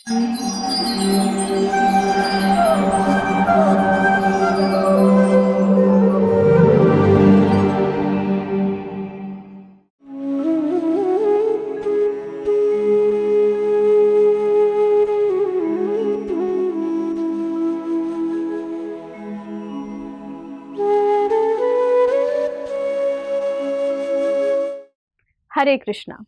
हरे कृष्णा।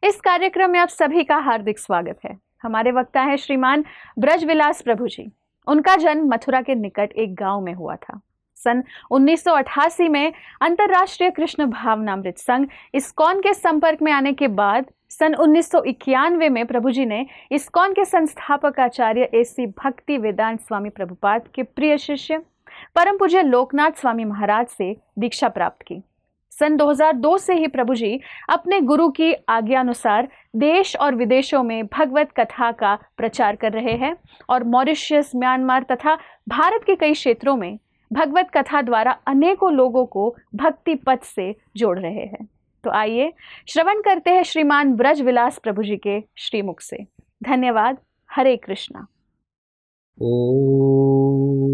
इस कार्यक्रम में आप सभी का हार्दिक स्वागत है। हमारे वक्ता हैं श्रीमान ब्रजविलास प्रभु जी। उनका जन्म मथुरा के निकट एक गांव में हुआ था। सन 1988 में अंतर्राष्ट्रीय कृष्ण भावनामृत संघ इस्कॉन के संपर्क में आने के बाद सन 1991 में प्रभु जी ने इस्कॉन के संस्थापक आचार्य AC भक्ति वेदांत स्वामी प्रभुपाद के प्रिय शिष्य परम पूज्य लोकनाथ स्वामी महाराज से दीक्षा प्राप्त की। सन 2002 से ही प्रभु जी अपने गुरु की आज्ञानुसार देश और विदेशों में भगवत कथा का प्रचार कर रहे हैं और मॉरिशस, म्यांमार तथा भारत के कई क्षेत्रों में भगवत कथा द्वारा अनेकों लोगों को भक्ति पथ से जोड़ रहे हैं। तो आइए श्रवण करते हैं श्रीमान ब्रजविलास प्रभु जी के श्रीमुख से। धन्यवाद। हरे कृष्णा। ओम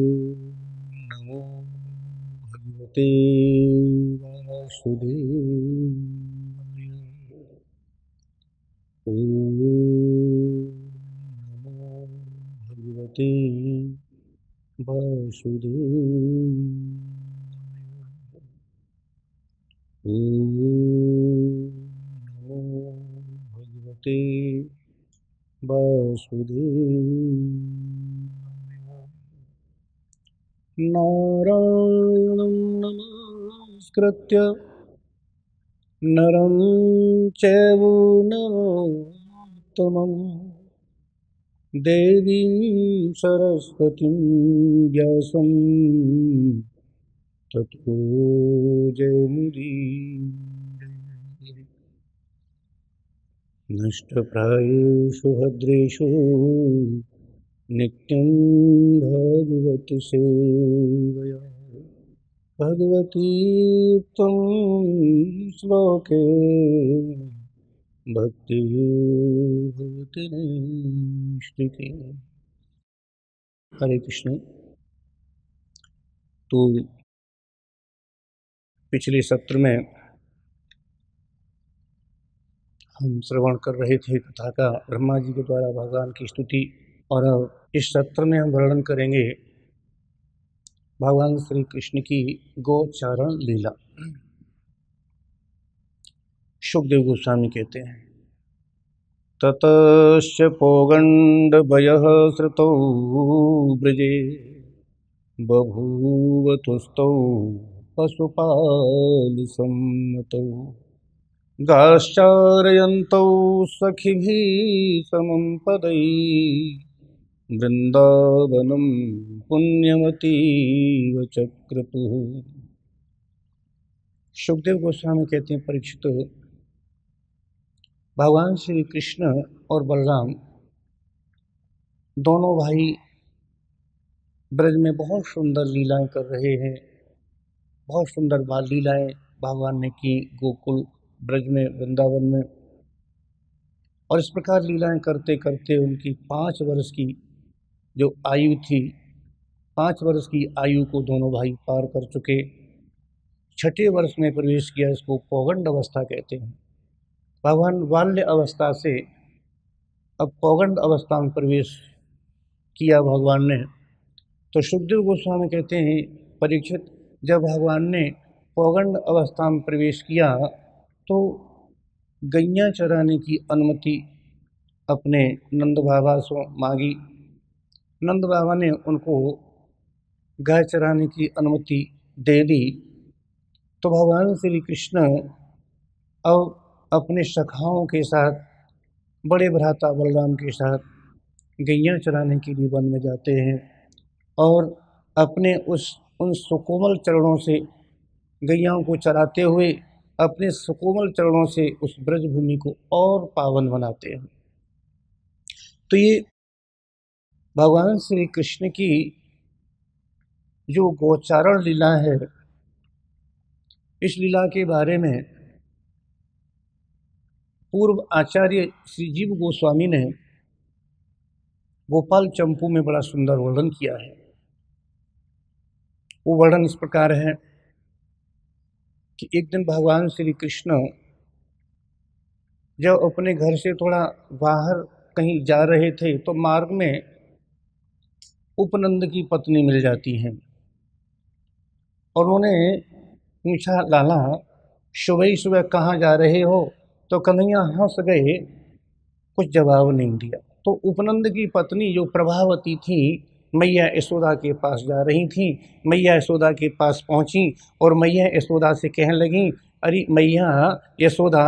नमो भगवते वासुदेवाय। ओम नमो भगवते वासुदेवाय। ओम नमो भगवते वासुदेवाय। नारायणं नमस्कृत्य नरं चैव नरोत्तमं देवीं सरस्वतीं व्यासं ततो जयमुदीरये। नष्टप्रायेषु भद्रेषु नित्यं भागवत सेवया भगवतीत्वं श्लोके भक्ति भवति नैष्ठिकी। हरे कृष्ण। तो पिछले सत्र में हम श्रवण कर रहे थे कथा का, ब्रह्मा जी के द्वारा भगवान की स्तुति, और इस सत्र में हम वर्णन करेंगे भगवान श्री कृष्ण की गोचारण लीला। शुकदेव गोस्वामी कहते हैं, ततश्च पौगण्डभयः श्रुतौ ब्रजे बभूव तुस्तौ पशुपालसम्मतौ गाश्चारयन्तौ सखिभिः समं पदैः वृंदावनं पुण्यमतीव चक्रतुः। शुकदेव गोस्वामी कहते हैं, परीक्षित, भगवान श्री कृष्ण और बलराम दोनों भाई ब्रज में बहुत सुंदर लीलाएं कर रहे हैं। बहुत सुंदर बाल लीलाएं भगवान ने की गोकुल ब्रज में, वृंदावन में। और इस प्रकार लीलाएं करते करते उनकी 5 वर्ष की जो आयु थी, 5 वर्ष की आयु को दोनों भाई पार कर चुके। 6ठे वर्ष में प्रवेश किया, इसको पौगंड अवस्था कहते हैं। भगवान बाल्य अवस्था से अब पौगंड अवस्था में प्रवेश किया भगवान ने। तो शुकदेव गोस्वामी कहते हैं, परीक्षित, जब भगवान ने पौगंड अवस्था में प्रवेश किया तो गैया चराने की अनुमति अपने नंद बाबा से मांगी। नंद बाबा ने उनको गाय चराने की अनुमति दे दी। तो भगवान श्री कृष्ण अब अपने सखाओं के साथ, बड़े भ्राता बलराम के साथ गैया चराने के लिए वन में जाते हैं और अपने उन सुकोमल चरणों से गैयाओं को चराते हुए अपने सुकोमल चरणों से उस ब्रज भूमि को और पावन बनाते हैं। तो ये भगवान श्री कृष्ण की जो गोचारण लीला है, इस लीला के बारे में पूर्व आचार्य श्री जीव गोस्वामी ने गोपाल चंपू में बड़ा सुंदर वर्णन किया है। वो वर्णन इस प्रकार है कि एक दिन भगवान श्री कृष्ण जब अपने घर से थोड़ा बाहर कहीं जा रहे थे तो मार्ग में उपनंद की पत्नी मिल जाती हैं और उन्होंने पूछा, लाला सुबह सुबह कहाँ जा रहे हो? तो कन्हैया हंस गए, कुछ जवाब नहीं दिया। तो उपनंद की पत्नी जो प्रभावती थी, मैया यशोदा के पास जा रही थी। मैया यशोदा के पास पहुंची और मैया यशोदा से कहने लगी, अरे मैया यशोदा,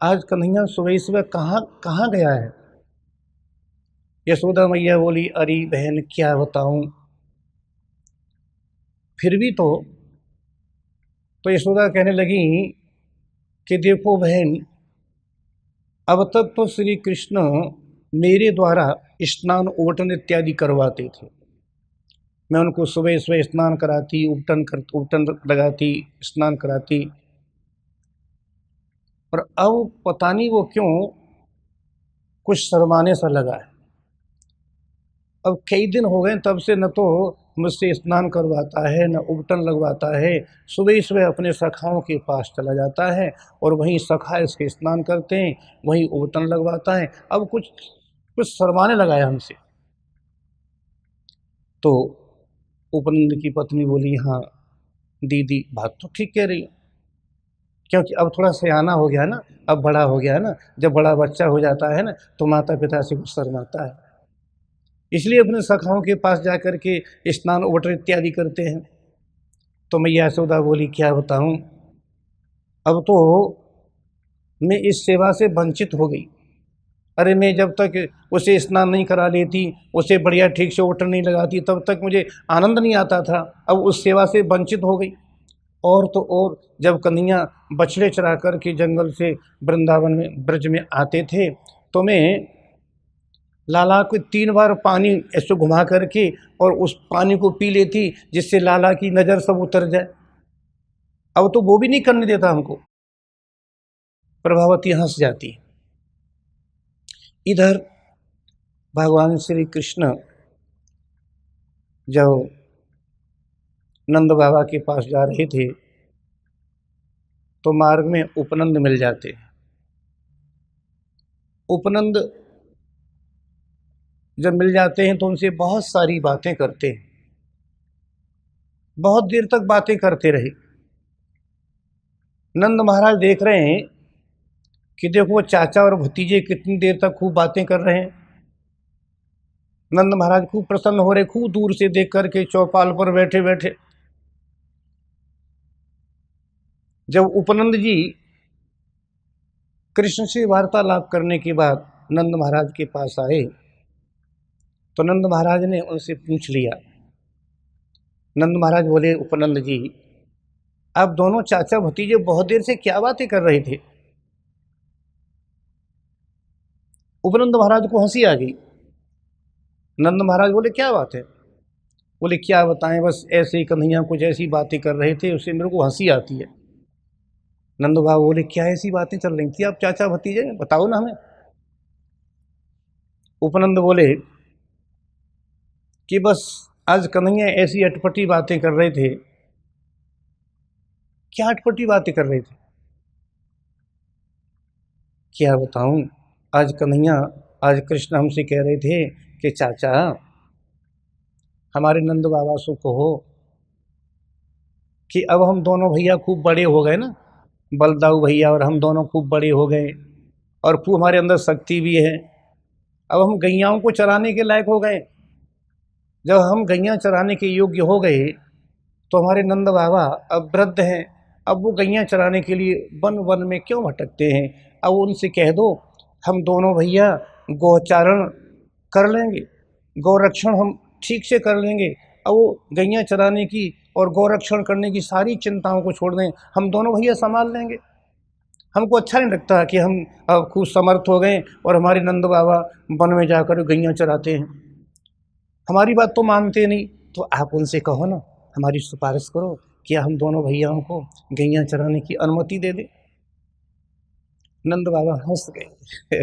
आज कन्हैया सुबह सुबह कहाँ कहाँ गया है? यशोदा मैया बोली, अरे बहन क्या बताऊं, फिर भी तो यशोदा कहने लगी कि देखो बहन, अब तक तो श्री कृष्ण मेरे द्वारा स्नान ओटन इत्यादि करवाते थे। मैं उनको सुबह सुबह स्नान कराती, उपटन लगाती, स्नान कराती। और अब पता नहीं वो क्यों कुछ शर्माने सा लगा है। अब कई दिन हो गए तब से न तो मुझसे स्नान करवाता है, न उपटन लगवाता है। सुबह सुबह अपने सखाओं के पास चला जाता है और वहीं सखा इसके स्नान करते हैं, वहीं उपटन लगवाता है। अब कुछ कुछ शर्माने लगा है हमसे। तो उपनंद की पत्नी बोली, हाँ दीदी बात तो ठीक कह रही है, क्योंकि अब थोड़ा सयाना हो गया ना, अब बड़ा हो गया है ना। जब बड़ा बच्चा हो जाता है ना तो माता पिता से कुछ शर्माता है, इसलिए अपने सखाओं के पास जा कर के स्नान ओवटर इत्यादि करते हैं। तो मैया यशोदा बोली, क्या बताऊं, अब तो मैं इस सेवा से वंचित हो गई। अरे मैं जब तक उसे स्नान नहीं करा लेती, उसे बढ़िया ठीक से ओवटर नहीं लगाती, तब तक मुझे आनंद नहीं आता था। अब उस सेवा से वंचित हो गई। और तो और जब कन्हैया बछड़े चरा कर के जंगल से वृंदावन में ब्रज में आते थे तो मैं लाला को 3 बार पानी ऐसे घुमा करके और उस पानी को पी लेती, जिससे लाला की नज़र सब उतर जाए। अब तो वो भी नहीं करने देता हमको। प्रभावती हंस जाती। इधर भगवान श्री कृष्ण जब नंद बाबा के पास जा रहे थे तो मार्ग में उपनंद मिल जाते। उपनंद जब मिल जाते हैं तो उनसे बहुत सारी बातें करते हैं। बहुत देर तक बातें करते रहे। नंद महाराज देख रहे हैं कि देखो चाचा और भतीजे कितनी देर तक खूब बातें कर रहे हैं। नंद महाराज खूब प्रसन्न हो रहे, खूब दूर से देख करके चौपाल पर बैठे बैठे। जब उपनंद जी कृष्ण से वार्तालाप करने के बाद नंद महाराज के पास आए तो नंद महाराज ने उनसे पूछ लिया। नंद महाराज बोले, उपनंद जी आप दोनों चाचा भतीजे बहुत देर से क्या बातें कर रहे थे? उपनंद महाराज को हंसी आ गई। नंद महाराज बोले, क्या बात है? बोले, क्या बताएं, बस ऐसे ही कन्हैया कुछ ऐसी बातें कर रहे थे, उससे मेरे को हंसी आती है। नंद बाबा बोले, क्या ऐसी बातें चल रही थी आप चाचा भतीजे, बताओ ना हमें। उपनंद बोले कि बस आज कन्हैया ऐसी अटपटी बातें कर रहे थे। क्या अटपटी बातें कर रहे थे? क्या बताऊं, आज कन्हैया, आज कृष्ण हमसे कह रहे थे कि चाचा हमारे नंद बाबा से कहो कि अब हम दोनों भैया खूब बड़े हो गए ना, बलदाऊ भैया और हम दोनों खूब बड़े हो गए और खूब हमारे अंदर शक्ति भी है। अब हम गैयाओं को चराने के लायक हो गए। जब हम गैया चराने के योग्य हो गए तो हमारे नंद बाबा अब वृद्ध हैं। अब वो गैया चराने के लिए वन वन में क्यों भटकते हैं? अब उनसे कह दो हम दोनों भैया गौचारण कर लेंगे, गौरक्षण हम ठीक से कर लेंगे। अब वो गैया चराने की और गौरक्षण करने की सारी चिंताओं को छोड़ दें, हम दोनों भैया संभाल लेंगे। हमको अच्छा नहीं लगता कि हम अब खूब समर्थ हो गए और हमारे नंद बाबा वन में जाकर गैया चराते हैं, हमारी बात तो मानते नहीं। तो आप उनसे कहो ना, हमारी सिफारिश करो कि हम दोनों भैयाओं को गैया चराने की अनुमति दे दे। नंद बाबा हंस गए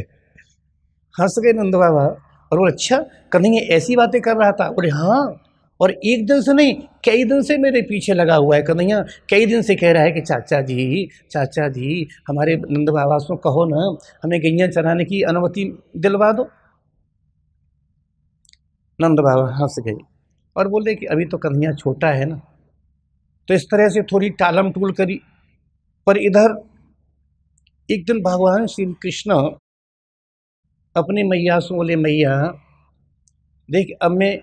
हंस गए नंद बाबा और वो अच्छा कन्हैया ऐसी बातें कर रहा था? बोले हाँ, और एक दिन से नहीं कई दिन से मेरे पीछे लगा हुआ है कन्हैया, कई दिन से कह रहा है कि चाचा जी हमारे नंद बाबा से कहो ना हमें गैया चराने की अनुमति दिलवा दो। नंद बाबा हंस गए और बोले कि अभी तो कन्हैया छोटा है ना। तो इस तरह से थोड़ी टालम टूल करी। पर इधर एक दिन भगवान श्री कृष्ण अपनी मैया से बोले, मैया देख अब मैं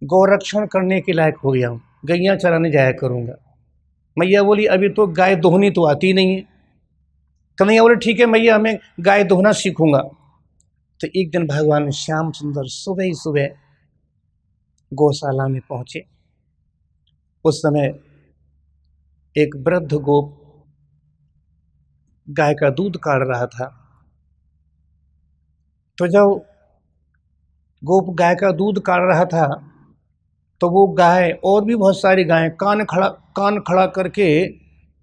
गौरक्षण करने के लायक हो गया हूँ, गैया चराने जाया करूँगा। मैया बोली अभी तो गाय दोहनी तो आती नहीं है। कन्हैया बोले ठीक है मैया, मैं गाय दोहना सीखूंगा। तो एक दिन भगवान श्याम सुंदर सुबह ही सुबह गौशाला में पहुंचे। उस समय एक वृद्ध गोप गाय का दूध काढ़ रहा था। तो जब गोप गाय का दूध काढ़ रहा था तो वो गाय और भी बहुत सारी गायें कान खड़ा करके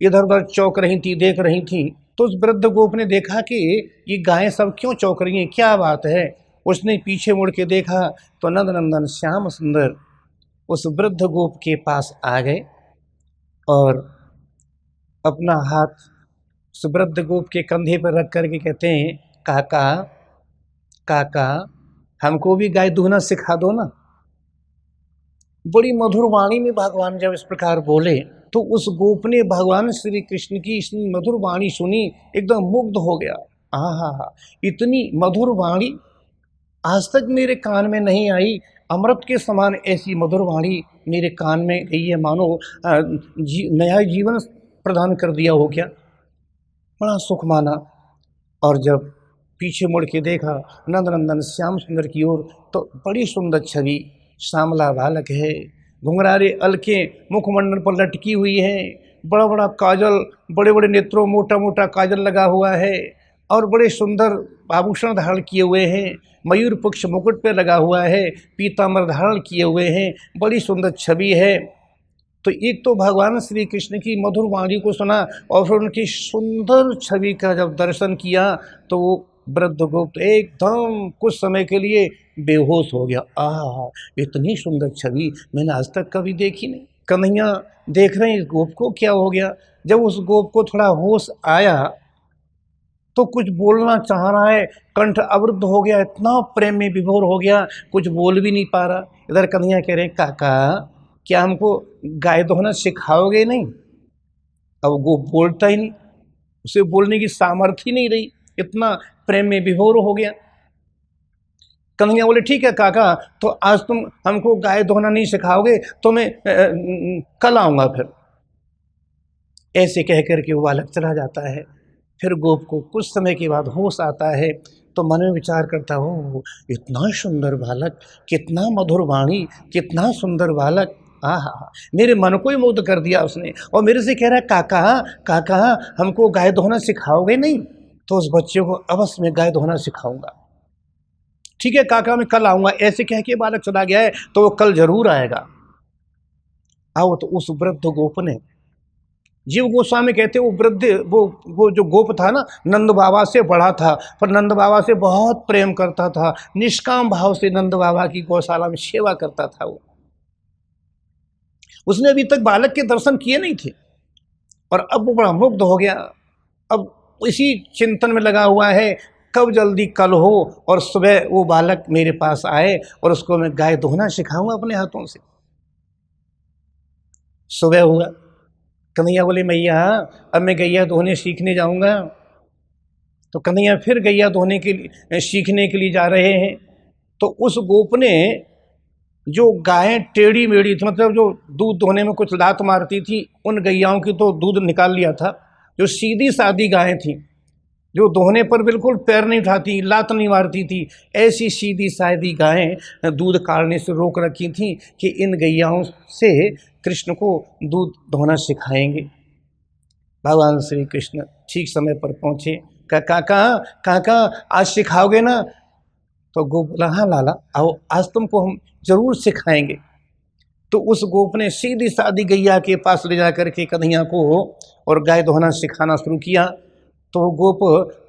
इधर उधर चौंक रही थी, देख रही थी। तो उस वृद्ध गोप ने देखा कि ये गायें सब क्यों चौंक रही हैं, क्या बात है। उसने पीछे मुड़ के देखा तो नंदनंदन श्याम सुंदर उस वृद्ध गोप के पास आ गए और अपना हाथ उस वृद्ध गोप के कंधे पर रख करके कहते हैं, काका काका हमको भी गाय दूहना सिखा दो ना। बड़ी मधुर वाणी में भगवान जब इस प्रकार बोले तो उस गोप ने भगवान श्री कृष्ण की इतनी मधुर वाणी सुनी, एकदम मुग्ध हो गया। हा, इतनी मधुर वाणी आज तक मेरे कान में नहीं आई। अमृत के समान ऐसी मधुर वाणी मेरे कान में गई है, मानो नया जीवन प्रदान कर दिया हो क्या। बड़ा सुख माना। और जब पीछे मुड़ के देखा नंदनंदन श्याम सुंदर की ओर तो बड़ी सुंदर छवि, श्यामला बालक है, घुंघरारे अलके मुखमंडल पर लटकी हुई है, बड़ा बड़ा काजल, बड़े बड़े नेत्रों मोटा मोटा काजल लगा हुआ है और बड़े सुंदर आभूषण धारण किए हुए हैं, मयूर पक्ष मुकुट पे लगा हुआ है, पीताम्बर धारण किए हुए हैं, बड़ी सुंदर छवि है। तो एक तो भगवान श्री कृष्ण की मधुर वाणी को सुना और फिर उनकी सुंदर छवि का जब दर्शन किया तो वो वृद्ध गोप एकदम कुछ समय के लिए बेहोश हो गया। आह, इतनी सुंदर छवि मैंने आज तक कभी देखी नहीं। कन्हैया देख रहे हैं इस गोप को क्या हो गया। जब उस गोप को थोड़ा होश आया तो कुछ बोलना चाह रहा है, कंठ अवरुद्ध हो गया, इतना प्रेम में विभोर हो गया, कुछ बोल भी नहीं पा रहा। इधर कन्हैया कह रहे, काका क्या हमको गाय दोहना सिखाओगे नहीं। अब वो बोलता ही नहीं, उसे बोलने की सामर्थ्य ही नहीं रही, इतना प्रेम में विभोर हो गया। कन्हैया बोले ठीक है काका, तो आज तुम हमको गाय दोहना नहीं सिखाओगे तो मैं कल आऊँगा फिर। ऐसे कह करके वो बालक चला जाता है। फिर गोप को कुछ समय के बाद होश आता है तो मन में विचार करता हो, इतना सुंदर बालक, कितना मधुर वाणी, कितना सुंदर बालक, आहा, मेरे मन को ही मुग्ध कर दिया उसने। और मेरे से कह रहा है काका काका हमको गाय दोहना सिखाओगे नहीं। तो उस बच्चे को अवश्य में गाय दोहना सिखाऊंगा। ठीक है काका मैं कल आऊँगा, ऐसे कह के बालक चला गया है तो वो कल जरूर आएगा। आओ तो उस वृद्ध गोप ने, जीव गोस्वामी कहते वो वृद्ध वो जो गोप था ना नंद बाबा से बड़ा था, पर नंद बाबा से बहुत प्रेम करता था, निष्काम भाव से नंद बाबा की गौशाला में सेवा करता था। वो उसने अभी तक बालक के दर्शन किए नहीं थे और अब वो बड़ा मुग्ध हो गया। अब इसी चिंतन में लगा हुआ है कब जल्दी कल हो और सुबह वो बालक मेरे पास आए और उसको मैं गाय दोहना सिखाऊंगा अपने हाथों से। सुबह हुआ, कन्हैया बोले मैया अब मैं गैया दोहने सीखने जाऊंगा। तो कन्हैया फिर गैया दोहने के लिए सीखने के लिए जा रहे हैं। तो उस गोप ने जो गायें टेढ़ी मेढ़ी थी, मतलब जो दूध दोहने में कुछ लात मारती थी, उन गैयाओं की तो दूध निकाल लिया था। जो सीधी सादी गायें थी जो दोहने पर बिल्कुल पैर नहीं उठाती, लात नहीं मारती थी, ऐसी सीधी सादी गायें दूध काढ़ने से रोक रखी थी कि इन गैयाओं से कृष्ण को दूध दोहना सिखाएंगे। भगवान श्री कृष्ण ठीक समय पर पहुँचे। काका काका आज सिखाओगे ना। तो गोप बोला हाँ लाला आओ, आज तुमको हम जरूर सिखाएंगे। तो उस गोप ने सीधी सादी गैया के पास ले जा करके कन्हैया को और गाय दोहना सिखाना शुरू किया। तो वो गोप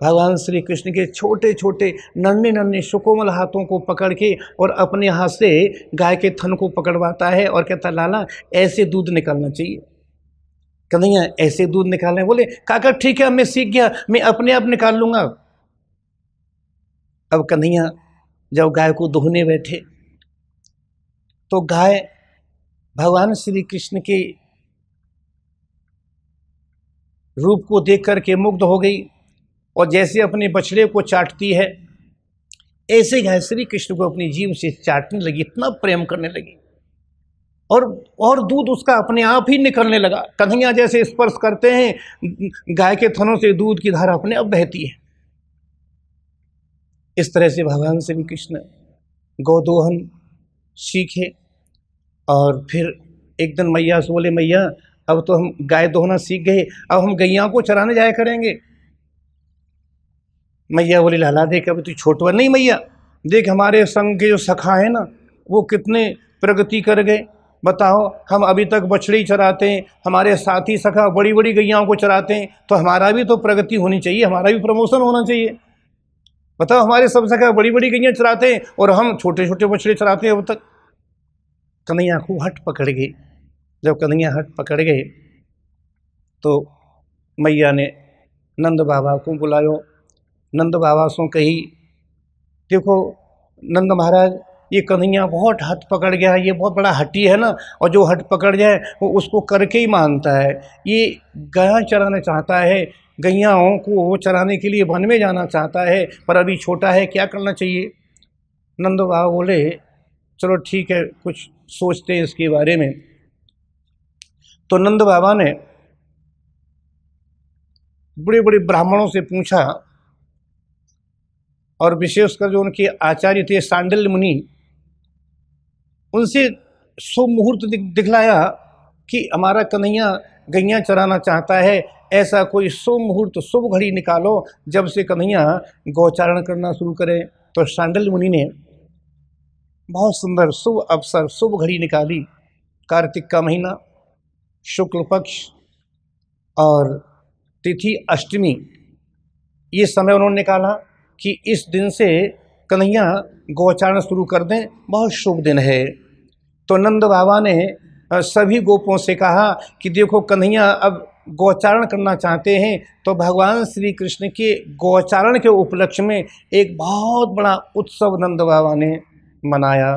भगवान श्री कृष्ण के छोटे छोटे नन्हे नन्हे सुकोमल हाथों को पकड़ के और अपने हाथ से गाय के थन को पकड़वाता है और कहता, लाला ऐसे दूध निकालना चाहिए। कन्हैया ऐसे दूध निकालने, बोले काका ठीक है मैं सीख गया, मैं अपने आप निकाल लूंगा। अब कन्हैया जब गाय को दुहने बैठे तो गाय भगवान श्री कृष्ण के रूप को देख करके मुग्ध हो गई और जैसे अपने बछड़े को चाटती है ऐसे गाय श्री कृष्ण को अपनी जीभ से चाटने लगी, इतना प्रेम करने लगी और दूध उसका अपने आप ही निकलने लगा। कन्हैया जैसे स्पर्श करते हैं गाय के थनों से दूध की धारा अपने आप बहती है। इस तरह से भगवान श्री कृष्ण गौदोहन सीखे और फिर एक दिन मैया से बोले, मैया अब तो हम गाय दोहना सीख गए, अब हम गैया को चराने जाया करेंगे। मैया बोली, लाला देख अभी तू छोटवा नहीं, मैया देख हमारे संग के जो सखा है ना वो कितने प्रगति कर गए। बताओ हम अभी तक बछड़ी चराते हैं, हमारे साथी सखा बड़ी बड़ी गैयाओं को चराते हैं, तो हमारा भी तो प्रगति होनी चाहिए, हमारा भी प्रमोशन होना चाहिए। बताओ हमारे सब सखा बड़ी बड़ी गैया चराते हैं और हम छोटे छोटे बछड़े चराते हैं अब तक। कन्हैया खूब हट पकड़ गई। जब कन्हैया हट पकड़ गए तो मैया ने नंद बाबा को बुलायो। नंद बाबा सो कही, देखो नंद महाराज ये कन्हैया बहुत हट पकड़ गया है, ये बहुत बड़ा हट्टी है ना, और जो हट पकड़ जाए वो उसको करके ही मानता है। ये गाय चराना चाहता है, गैयाओं को वो चराने के लिए वन में जाना चाहता है, पर अभी छोटा है, क्या करना चाहिए। नंद बाबा बोले चलो ठीक है कुछ सोचते हैं इसके बारे में। तो नंद बाबा ने बड़े बड़े ब्राह्मणों से पूछा और विशेषकर जो उनके आचार्य थे सांडिल्य मुनि, उनसे शुभ मुहूर्त दिखलाया कि हमारा कन्हैया गैया चराना चाहता है, ऐसा कोई शुभ मुहूर्त शुभ घड़ी निकालो जब से कन्हैया गौचारण करना शुरू करे। तो सांडिल्य मुनि ने बहुत सुंदर शुभ अवसर शुभ घड़ी निकाली। कार्तिक का महीना, शुक्ल पक्ष और तिथि अष्टमी, ये समय उन्होंने निकाला कि इस दिन से कन्हैया गौचारण शुरू कर दें, बहुत शुभ दिन है। तो नंद बाबा ने सभी गोपों से कहा कि देखो कन्हैया अब गौचारण करना चाहते हैं, तो भगवान श्री कृष्ण के गौचारण के उपलक्ष्य में एक बहुत बड़ा उत्सव नंद बाबा ने मनाया।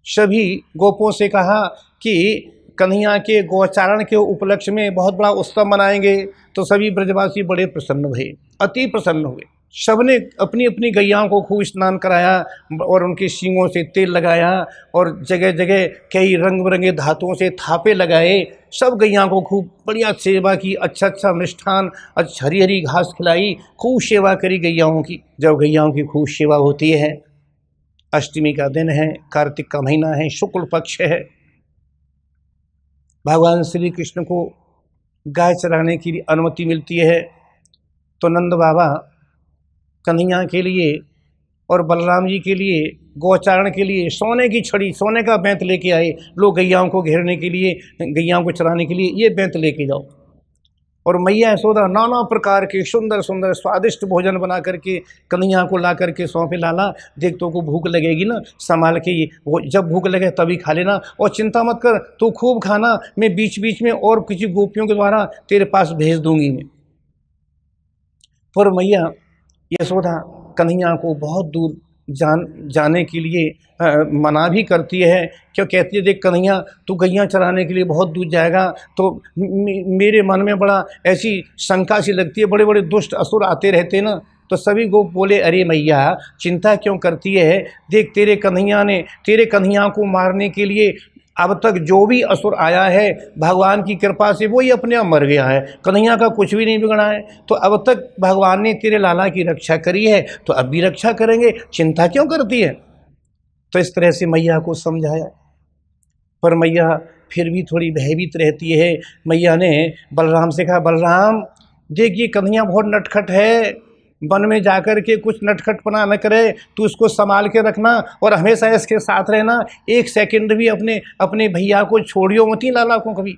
सभी गोपों से कहा कि कन्हैया के गौचारण के उपलक्ष्य में बहुत बड़ा उत्सव मनाएंगे। तो सभी ब्रजवासी बड़े प्रसन्न हुए, अति प्रसन्न हुए। सबने अपनी अपनी गैयाओं को खूब स्नान कराया और उनके सींगों से तेल लगाया और जगह जगह कई रंग बिरंगे धातुओं से थापे लगाए। सब गैयाओं को खूब बढ़िया सेवा की, अच्छा अच्छा मिष्ठान, अच्छा हरी हरी घास खिलाई, खूब सेवा करी गैयाओं की। जब गैयाओं की खूब सेवा होती है, अष्टमी का दिन है, कार्तिक का महीना है, शुक्ल पक्ष है, भगवान श्री कृष्ण को गाय चराने की अनुमति मिलती है। तो नंद बाबा कन्हैया के लिए और बलराम जी के लिए गौचारण के लिए सोने की छड़ी, सोने का बेंत लेके आए। लोग गैयाओं को घेरने के लिए, गैयाओं को चराने के लिए ये बेंत लेके जाओ। और मैया यशोदा नाना प्रकार के सुंदर सुंदर स्वादिष्ट भोजन बना करके कन्हैया को ला करके सौंपे, लाला देख तो को भूख लगेगी ना, संभाल के ये वो जब भूख लगे तभी खा लेना, और चिंता मत कर तू खूब खाना, मैं बीच बीच में और किसी गोपियों के द्वारा तेरे पास भेज दूंगी मैं। पर मैया यशोदा कन्हैया को बहुत दूर जाने के लिए मना भी करती है। क्यों कहती है, देख कन्हैया तू गैया चराने के लिए बहुत दूर जाएगा तो मेरे मन में बड़ा ऐसी शंका सी लगती है, बड़े बड़े दुष्ट असुर आते रहते ना। तो सभी गोप बोले, अरे मैया चिंता क्यों करती है, देख तेरे कन्हैया को मारने के लिए अब तक जो भी असुर आया है भगवान की कृपा से वो ही अपने आप मर गया है, कन्हैया का कुछ भी नहीं बिगड़ा है। तो अब तक भगवान ने तेरे लाला की रक्षा करी है तो अब भी रक्षा करेंगे, चिंता क्यों करती है। तो इस तरह से मैया को समझाया, पर मैया फिर भी थोड़ी भयभीत रहती है। मैया ने बलराम से कहा, बलराम देख ये कन्हैया बहुत नटखट है, वन में जाकर के कुछ नटखटपना न करे, तू इसको संभाल के रखना और हमेशा इसके साथ रहना, एक सेकंड भी अपने भैया को छोड़ियो मत ही लाला को कभी।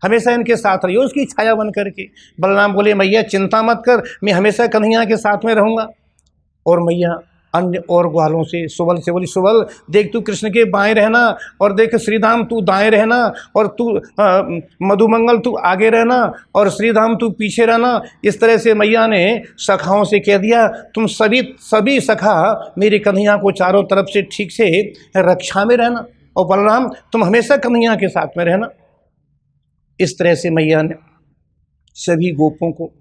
हमेशा इनके साथ रहिए, उसकी छाया बन करके। बलराम बोले मैया चिंता मत कर, मैं हमेशा कन्हैया के साथ में रहूँगा। और मैया अन्य और ग्वालों से सुबल से बोली, सुबल देख तू कृष्ण के बाएं रहना, और देख श्रीधाम तू दाएं रहना, और तू मधुमंगल तू आगे रहना, और श्रीधाम तू पीछे रहना। इस तरह से मैया ने सखाओं से कह दिया, तुम सभी सखा मेरे कन्हैया को चारों तरफ से ठीक से रक्षा में रहना, और बलराम तुम हमेशा कन्हैया के साथ में रहना। इस तरह से मैया ने सभी गोपों को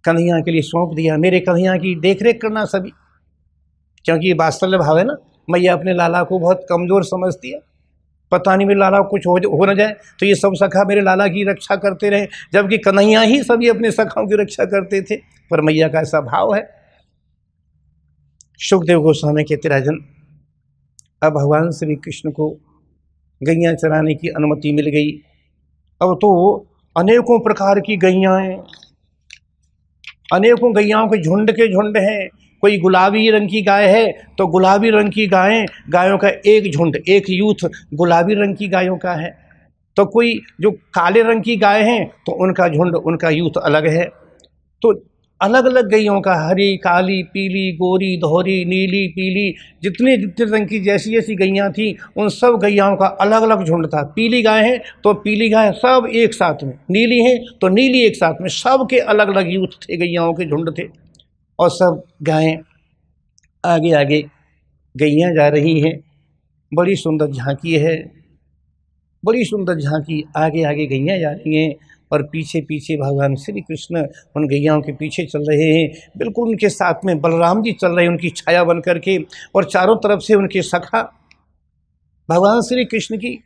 कन्हैया के लिए सौंप दिया, मेरे कन्हैया की देखरेख करना सभी, क्योंकि ये वात्सल्य भाव है ना। मैया अपने लाला को बहुत कमज़ोर समझती है, पता नहीं मेरे लाला को कुछ हो न जाए, तो ये सब सखा मेरे लाला की रक्षा करते रहे, जबकि कन्हैया ही सभी अपने सखाओं की रक्षा करते थे। पर मैया का ऐसा भाव है। सुखदेव गोस्वामी कहते राजन, अब भगवान श्री कृष्ण को गैया चराने की अनुमति मिल गई। अब तो अनेकों प्रकार की गैयाँ हैं, अनेकों गैयाओं के झुंड हैं। कोई गुलाबी रंग की गाय है तो गुलाबी रंग की गायों का एक झुंड, एक यूथ गुलाबी रंग की गायों का है। तो कोई जो काले रंग की गाय हैं तो उनका झुंड, उनका यूथ अलग है। तो अलग अलग गैयों का, हरी, काली, पीली, गोरी, दोहरी, नीली, पीली, जितने रंग की जैसी जैसी गैयाँ थी, उन सब गैयाओं का अलग अलग झुंड था। पीली गाय है तो पीली गाय सब एक साथ में, नीली है तो नीली एक साथ में, सब के अलग अलग यूथ थे, गैयाओं के झुंड थे। और सब गायें आगे आगे गैयाँ जा रही हैं। बड़ी सुंदर झांकी है, बड़ी सुंदर झांकी, आगे आगे गैयाँ जा रही हैं और पीछे पीछे भगवान श्री कृष्ण उन गैयाओं के पीछे चल रहे हैं। बिल्कुल उनके साथ में बलराम जी चल रहे हैं, उनकी छाया बन करके, और चारों तरफ से उनके सखा भगवान श्री कृष्ण की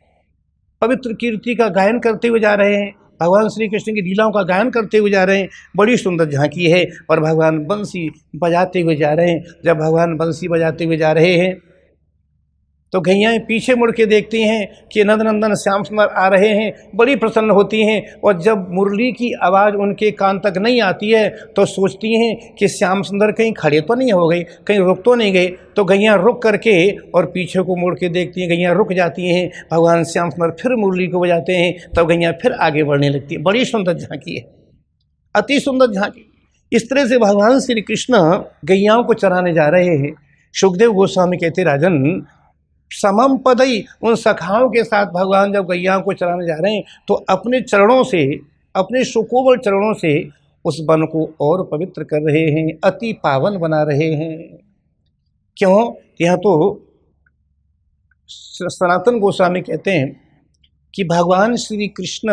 पवित्र कीर्ति का गायन करते हुए जा रहे हैं, भगवान श्री कृष्ण की लीलाओं का गायन करते हुए जा रहे हैं। बड़ी सुंदर झांकी है और भगवान बंसी बजाते हुए जा रहे हैं। जब भगवान बंसी बजाते हुए जा रहे हैं तो गैयाएँ पीछे मुड़ के देखती हैं कि नंदनंदन श्याम सुंदर आ रहे हैं, बड़ी प्रसन्न होती हैं। और जब मुरली की आवाज़ उनके कान तक नहीं आती है तो सोचती हैं कि श्याम सुंदर कहीं खड़े तो नहीं हो गए, कहीं रुक तो नहीं गए। तो गैयाँ रुक करके और पीछे को मुड़ के देखती हैं, गैयाँ रुक जाती हैं। भगवान श्याम सुंदर फिर मुरली को बजाते हैं, तब गैयाँ फिर आगे बढ़ने लगती है। बड़ी सुंदर झांकी है, अति सुंदर झांकी। इस तरह से भगवान श्री कृष्ण गैयाओं को चराने जा रहे हैं। सुखदेव गोस्वामी कहते राजन, समम पदई, उन सखाओं के साथ भगवान जब गैयाओं को चराने जा रहे हैं तो अपने चरणों से, अपने सुकोमल चरणों से उस वन को और पवित्र कर रहे हैं, अति पावन बना रहे हैं। क्यों? यह तो सनातन गोस्वामी कहते हैं कि भगवान श्री कृष्ण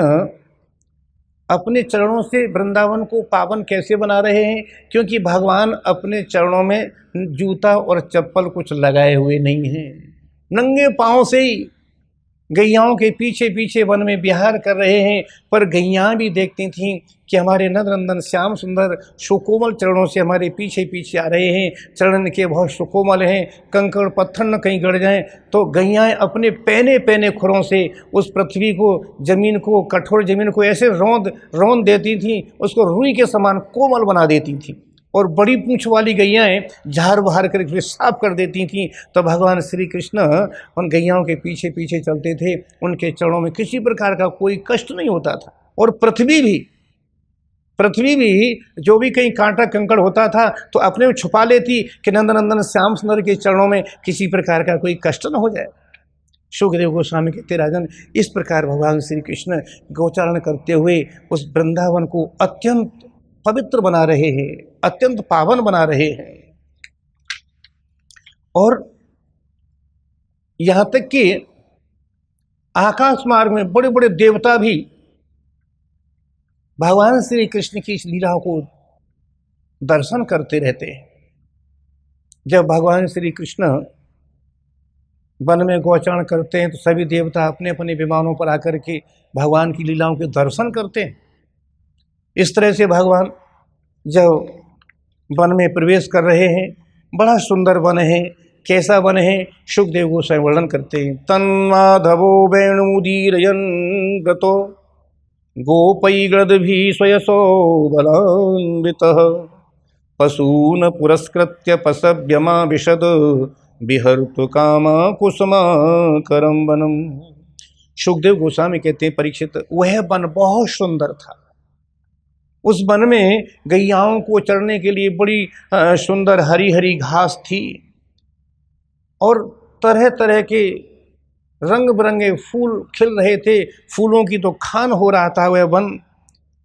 अपने चरणों से वृंदावन को पावन कैसे बना रहे हैं? क्योंकि भगवान अपने चरणों में जूता और चप्पल कुछ लगाए हुए नहीं हैं, नंगे पांव से ही गैयाओं के पीछे पीछे वन में विहार कर रहे हैं। पर गैयाँ भी देखती थीं कि हमारे नंदनंदन श्याम सुंदर सुकोमल चरणों से हमारे पीछे पीछे आ रहे हैं, चरण के बहुत सुकोमल हैं, कंकड़ पत्थर न कहीं गड़ जाएं। तो गैयाँ अपने पहने पहने खुरों से उस पृथ्वी को, जमीन को, कठोर जमीन को ऐसे रौंद देती थीं, उसको रुई के समान कोमल बना देती थीं। और बड़ी पूंछ वाली गैयाँ झाड़ बहार करके साफ कर देती थीं। तो भगवान श्री कृष्ण उन गैयाओं के पीछे पीछे चलते थे, उनके चरणों में किसी प्रकार का कोई कष्ट नहीं होता था। और पृथ्वी भी जो भी कहीं कांटा कंकड़ होता था तो अपने में छुपा लेती कि नंदनंदन श्याम सुंदर के चरणों में किसी प्रकार का कोई कष्ट न हो जाए। सुखदेव गोस्वामी कहते राजन, इस प्रकार भगवान श्री कृष्ण गोचारण करते हुए उस वृंदावन को अत्यंत पवित्र बना रहे हैं, अत्यंत पावन बना रहे हैं। और यहाँ तक कि आकाश मार्ग में बड़े बड़े देवता भी भगवान श्री कृष्ण की इस लीलाओं को दर्शन करते रहते हैं। जब भगवान श्री कृष्ण वन में गोचरण करते हैं तो सभी देवता अपने अपने विमानों पर आकर के भगवान की लीलाओं के दर्शन करते हैं। इस तरह से भगवान जब वन में प्रवेश कर रहे हैं, बड़ा सुंदर वन है। कैसा वन है? सुखदेव गोस्वामी वर्णन करते हैं। तन्माधवो वेणुदीरयन् गतो गोपैर्गदभिः स्वयसो बलान्वितः पशून् पुरस्कृत्य पशव्यमाविशद विहर्तु कामा कुसुमाकरं वनम्। सुखदेव गोस्वामी कहते हैं परीक्षित, वह वन बहुत सुंदर था। उस वन में गैयाओं को चरने के लिए बड़ी सुंदर हरी हरी घास थी और तरह तरह के रंग बिरंगे फूल खिल रहे थे। फूलों की तो खान हो रहा था वह वन।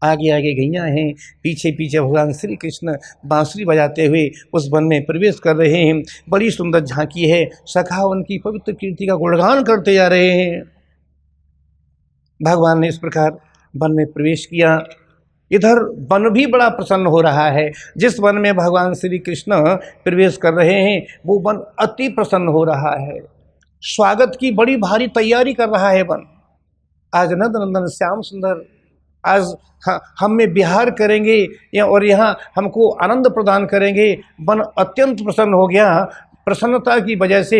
आगे आगे गैया हैं, पीछे पीछे भगवान श्री कृष्ण बांसुरी बजाते हुए उस वन में प्रवेश कर रहे हैं। बड़ी सुंदर झांकी है। सखा उनकी पवित्र कीर्ति का गुणगान करते जा रहे हैं। भगवान ने इस प्रकार वन में प्रवेश किया। इधर वन भी बड़ा प्रसन्न हो रहा है। जिस वन में भगवान श्री कृष्ण प्रवेश कर रहे हैं वो वन अति प्रसन्न हो रहा है। स्वागत की बड़ी भारी तैयारी कर रहा है वन। आज नंद नंदन श्याम सुंदर आज हम में विहार करेंगे और यहाँ हमको आनंद प्रदान करेंगे। वन अत्यंत प्रसन्न हो गया। प्रसन्नता की वजह से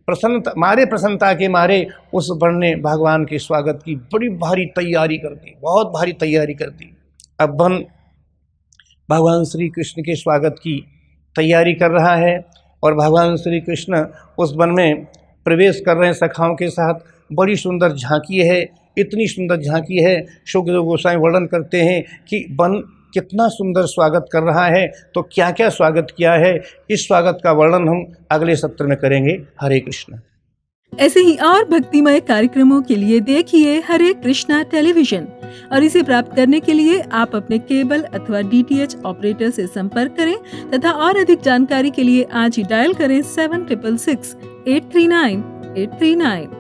प्रसन्नता के मारे उस वन ने भगवान के स्वागत की बड़ी भारी तैयारी कर दी, बहुत भारी तैयारी कर दी। अब वन भगवान श्री कृष्ण के स्वागत की तैयारी कर रहा है और भगवान श्री कृष्ण उस वन में प्रवेश कर रहे हैं सखाओं के साथ। बड़ी सुंदर झांकी है, इतनी सुंदर झांकी है। सुखदेव गोस्वामी वर्णन करते हैं कि वन कितना सुंदर स्वागत कर रहा है। तो क्या क्या स्वागत किया है, इस स्वागत का वर्णन हम अगले सत्र में करेंगे। हरे कृष्ण। ऐसे ही और भक्तिमय कार्यक्रमों के लिए देखिए हरे कृष्णा टेलीविजन और इसे प्राप्त करने के लिए आप अपने केबल अथवा DTH ऑपरेटर से संपर्क करें तथा और अधिक जानकारी के लिए आज ही डायल करें 7666 839 839।